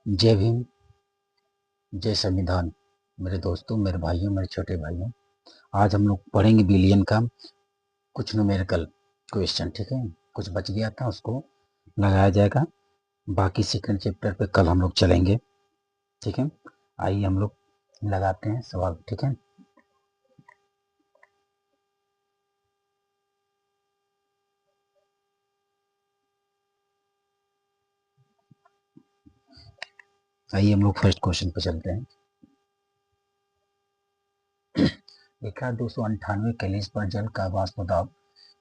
जय भीम, जय संविधान। मेरे दोस्तों, मेरे भाइयों, मेरे छोटे भाइयों, आज हम लोग पढ़ेंगे बिलियन का कुछ न्यूमेरिकल क्वेश्चन। ठीक है, कुछ बच गया था उसको लगाया जाएगा। बाकी सेकंड चैप्टर पे कल हम लोग चलेंगे। ठीक है, आइए हम लोग लगाते हैं सवाल। ठीक है, आइए हम लोग फर्स्ट क्वेश्चन पे चलते हैं। 1298 कैलिस पर जल का वाष्प दाब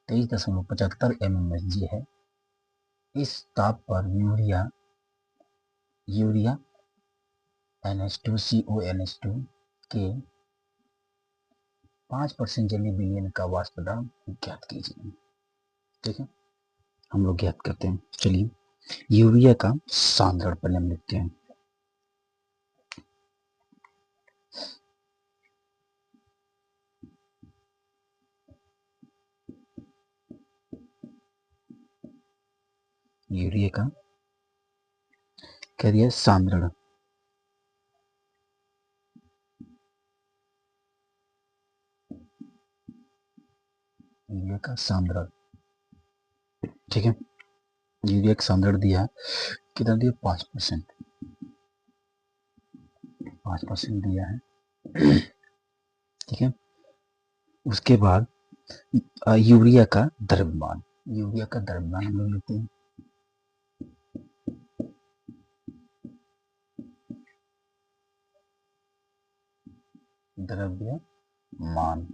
23.75 mmHg है। इस ताप पर यूरिया NH2CONH2 के 5% जलीय विलयन का वाष्प दाब ज्ञात कीजिए। ठीक है, हम लोग ज्ञात करते हैं। चलिए, यूरिया का सांद्रण पहले हम लिखते हैं। यूरिया का क्या दिया? सांद्रण। यूरिया का सांद्रण। ठीक है, यूरिया का सांद्रण दिया, कितना दिया? 5%। 5% दिया है। ठीक है, उसके बाद यूरिया का द्रव्यमान। यूरिया का द्रव्यमान हम लोग लेते हैं। द्रव्यमान,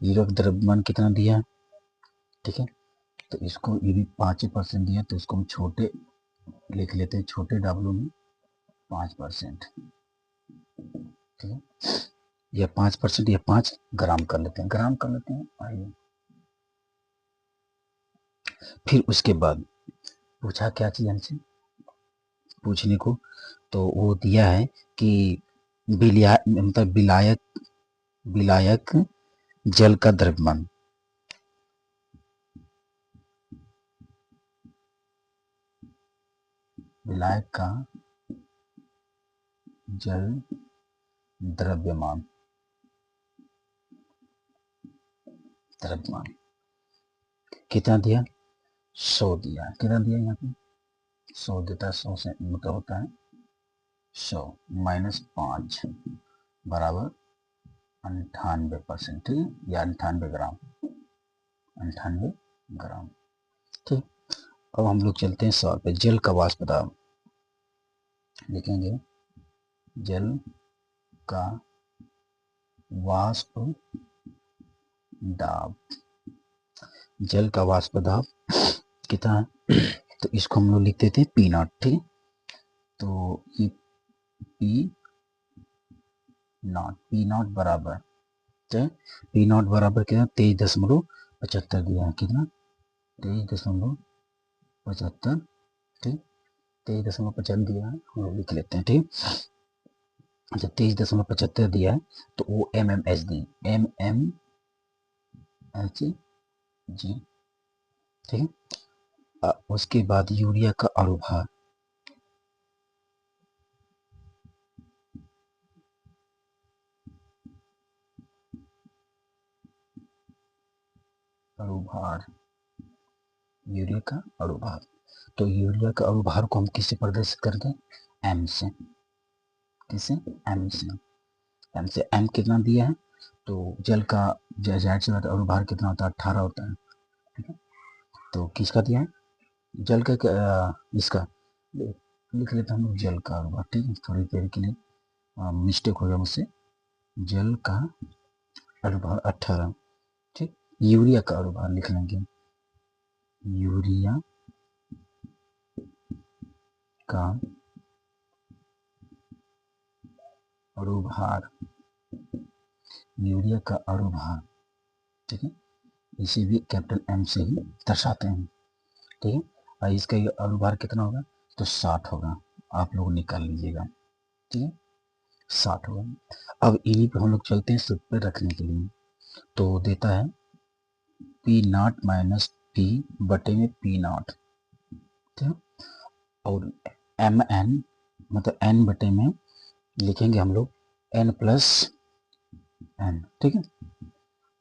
यूरिया का द्रव्यमान कितना दिया है? ठीक है, तो इसको यदि 5% दिया तो इसको हम छोटे लिख लेते हैं, छोटे डब्लू में 5%। ठीक है, या 5% या 5 ग्राम कर लेते हैं, ग्राम कर लेते हैं। आइए, फिर उसके बाद पूछा क्या चीज हमसे, पूछने को तो वो दिया है कि मतलब विलायक जल का द्रव्यमान। विलायक का जल द्रव्यमान कितना दिया? 100 दिया। कितना दिया यहाँ पे? 100 देता है। 100 से मतलब होता है 100 -5 बराबर 98%। ठीक है, या 98 ग्राम। 98 ग्राम। ठीक, अब हम लोग चलते हैं सवाल पे। जल का वाष्प दाब लिखेंगे। जल का वाष्प दाब, जल का वाष्प दाब कितना है? तो इसको हम लोग लिख देते हैं P0। ठीक है, तो ये P0 बराबर, P0 बराबर कितना? 23.75 दिया है। कितना? 23.75। ठीक, 23.75 दिया है, हम लोग लिख लेते हैं। ठीक, अच्छा 23.75 दिया है तो वो mmHg, mmHg। ठीक है, उसके बाद यूरिया का अणुभार। अणुभार, यूरिया का अणुभार। तो यूरिया का अणुभार को हम किससे प्रदर्शित करते? m से। किसे? m से। m से, m कितना दिया है? तो जल का जाहिर सी बात है अणुभार कितना होता है? 18 होता है। ठीक है, तो किसका दिया है? जल का इसका लिख लेता हूँ जल का अणुभार। ठीक है, थोड़ी देर के लिए मिस्टेक हो गया मुझसे। जल का अणुभार 18। ठीक, यूरिया का अणुभार लिख लेंगे। यूरिया का अणुभार, यूरिया का अणुभार। ठीक है, इसे भी कैपिटल M से ही दर्शाते हैं। ठीक है, और इसका ये अणुभार कितना होगा? तो 60 होगा। आप लोग निकाल लीजिएगा। ठीक है, 60 होगा। अब इन्हीं पे हम लोग चलते हैं सूत्र पे रखने के लिए। तो देता है P0 - P बटे में P0। ठीक है, और एम एन मतलब एन बटे में लिखेंगे हम लोग एन प्लस एन, ठीक है।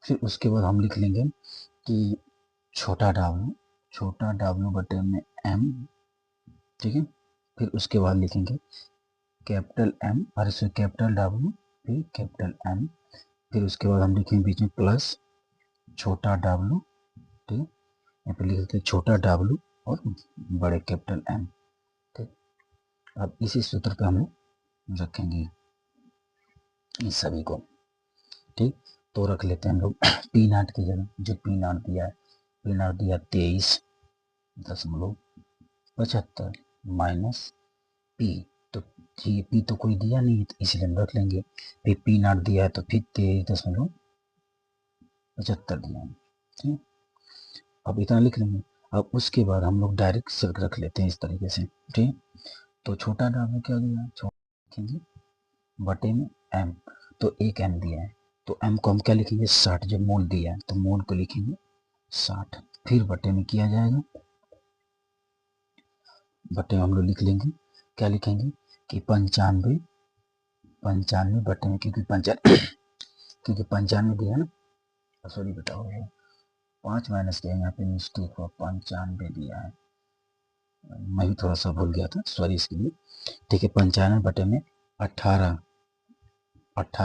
फिर उसके बाद हम लिख लेंगे कि छोटा डब्ल्यू बटे में एम, ठीक है। फिर उसके बाद लिखेंगे कैपिटल एम और इसमें कैपिटल डब्ल्यू फिर कैपिटल एम। फिर उसके बाद हम लिखेंगे बीच में प्लस छोटा डब्ल्यू, ठीक है। यहाँ पे लिख देते हैं छोटा डब्ल्यू और बड़े कैपिटल एम, ठीक। अब इसी सूत्र पे हम लोग रखेंगे इन सभी को, ठीक। तो रख लेते हैं हम लोग पी नॉट की जगह जो पी नॉट दिया है, पी नॉट दिया 23.75 माइनस पी, तो ये पी तो कोई दिया नहीं है तो इसलिए हम रख लेंगे। फिर पी नॉट दिया है तो फिर 23.75 दिया है, ठीक। अब इतना लिख लेंगे। अब उसके बाद हम लोग डायरेक्ट सर्क रख लेते हैं इस तरीके से, ठीक। तो छोटा डाल क्या दिया है, लिखेंगे बटे में एम, तो एक एम दिया है तो एम को हम क्या लिखेंगे 60, जब मोल दिया है तो मोल को लिखेंगे 60। फिर बटे में किया जाएगा, बटे में हम लोग लिख लेंगे क्या लिखेंगे कि 95 बटे में, क्योंकि 95 दिया है ना, सॉरी बेटा हो गया 5 माइनस किया यहाँ पे मिस्टेक हुआ, 95 दिया है, मैं भी थोड़ा सा भूल गया था, सॉरी इसके लिए, ठीक है। 95 बटे में 18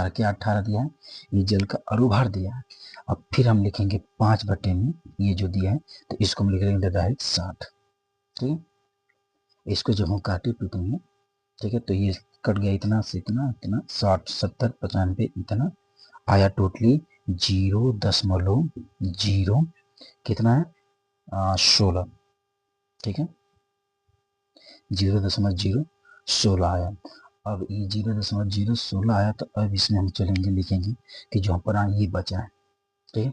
क्या 18 दिया है, ये जल का अणुभार दिया है। अब फिर हम लिखेंगे 5 बटे में ये जो दिया है तो इसको हम लिख लेंगे डायरेक्ट 60, ठीक। इसको जब हम काटे पीटेंगे, ठीक है, तो ये कट गया इतना से इतना इतना 60 70 95 इतना आया, टोटली 0.0 कितना है 16, ठीक है, 0.016 आया। अब ये 0.016 आया तो अब इसमें हम चलेंगे लिखेंगे कि जो पर ये बचा है, ठीक है,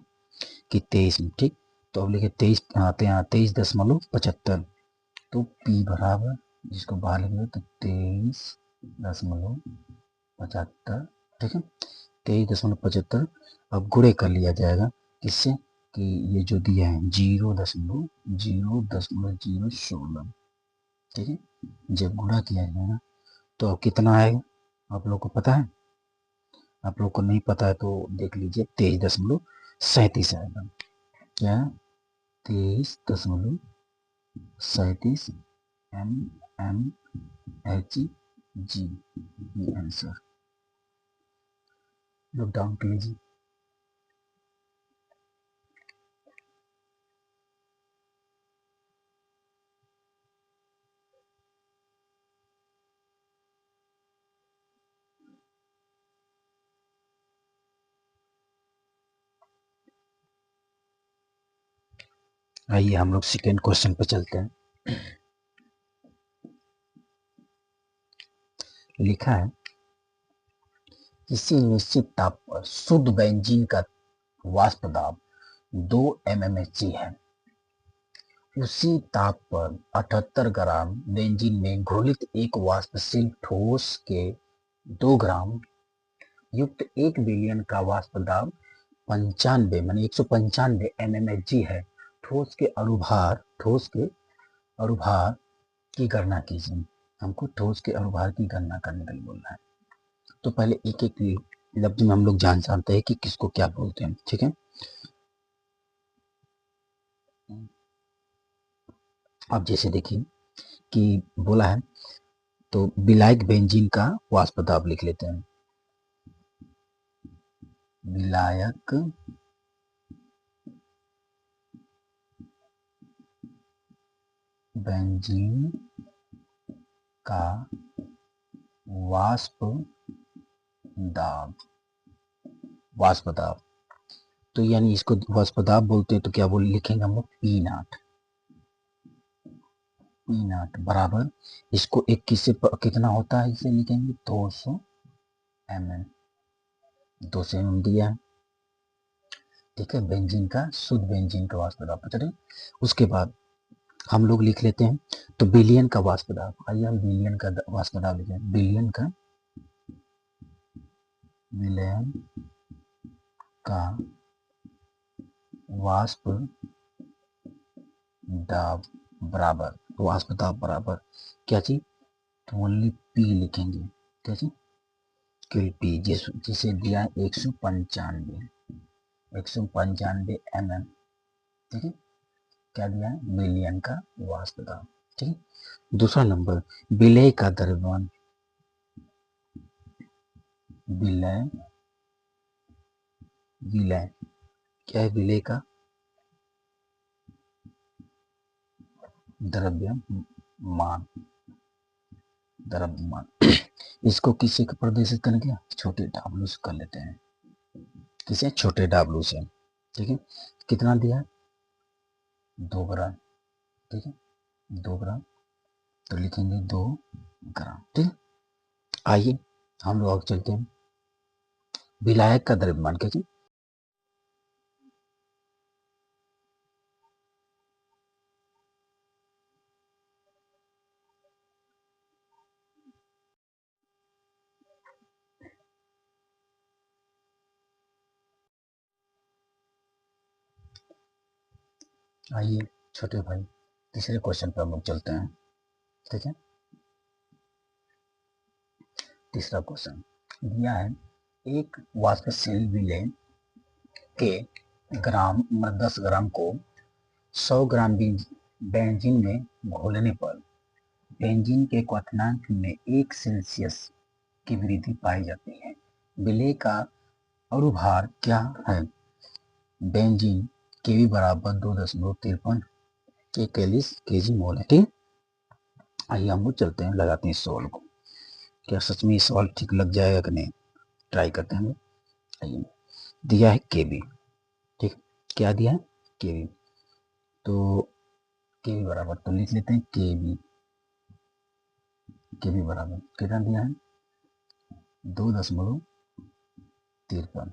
कि 23 में, ठीक। तो अब लिखे 23.75, तो P बराबर जिसको बाहर लिखेंगे तो 23.75, ठीक है, 23.75। अब गुणे कर लिया जाएगा किससे कि ये जो दिया है 0.016, ठीक है। जब गुणा किया जाएगा तो अब कितना आएगा आप लोग को पता है, आप लोग को नहीं पता है तो देख लीजिए 23.37 आएगा, क्या 23.37 MMHG, ये आंसर नोट डाउन कर लीजिए। आइए हम लोग सेकेंड क्वेश्चन पे चलते हैं। लिखा है किसी निश्चित ताप पर शुद्ध बेंजीन का वाष्प दाब 2 mmHg है। उसी ताप पर 78 ग्राम बेंजीन में घोलित एक वाष्पशील ठोस के 2 ग्राम युक्त 1 बिलियन का वाष्प दाब 95 माने 195 mmHg है। ठोस के अणुभार की गणना कीजिए। हमको ठोस के अणुभार की गणना करने के लिए बोलना है। तो पहले एक एक लफ्ज में हम लोग जानते हैं कि किसको क्या बोलते हैं, ठीक है। अब जैसे देखिए कि बोला है तो विलायक बेंजीन का वाष्प दाब लिख लेते हैं। विलायक बेंजीन का वाष्प दाब, तो यानी इसको वाष्प दाब बोलते हैं, तो क्या बोल लिखेंगे हम लोग पी नॉट बराबर, इसको एक किससे कितना होता है इसे लिखेंगे 200 mm, 200 mm दिया है, ठीक है। बेंजीन का शुद्ध बेंजीन का वाष्प दाब पता है। उसके बाद हम लोग लिख लेते हैं तो बिलियन का वाष्प दाब, आइए हम बिलियन का वाष्प दाब लिखें, बिलियन का वाष्प दाब बराबर, वाष्प दाब बराबर क्या चीज तो ओनली पी लिखेंगे। कैसे? किल पी, जिसे दिया 195 ठीक है, क्या दिया है? बिलियन का वाष्प दाब। ठीक है। दूसरा नंबर, विलय का द्रव्यमान। विलय, विलय क्या है? विलय का द्रव्यमान, द्रव्यमान। इसको किससे प्रदर्शित करेंगे? छोटे डाब्लू से कर लेते हैं। किसे? छोटे डाब्लू से। ठीक है। कितना दिया है? 2 ग्राम। ठीक है, 2 ग्राम, तो लिखेंगे 2 ग्राम। ठीक है। आइए हम लोग आगे चलते हैं। विलायक का द्रव्यमान कैसे? आइए छोटे भाई, तीसरे क्वेश्चन पर हम लोग चलते हैं। ठीक है। तीसरा क्वेश्चन दिया है, एक वाष्पशील विलय के ग्राम 10 ग्राम को 100 ग्राम बेंजीन में घोलने पर बेंजीन के क्वथनांक में 1 सेल्सियस की वृद्धि पाई जाती है। विलय का अणुभार क्या है? बेंजीन केवी बराबर 2.53 केजी मोल है। ठीक। आइए हम लोग चलते हैं, लगाते हैं इस सवाल को। क्या सच में ये सवाल ठीक लग जाएगा कि नहीं, ट्राई करते हैं हम लोग। आइए, दिया है केवी। ठीक, क्या दिया है? केवी। तो केवी बराबर, तो लिख लेते हैं केवी। केवी बराबर कितना दिया है? 2.53।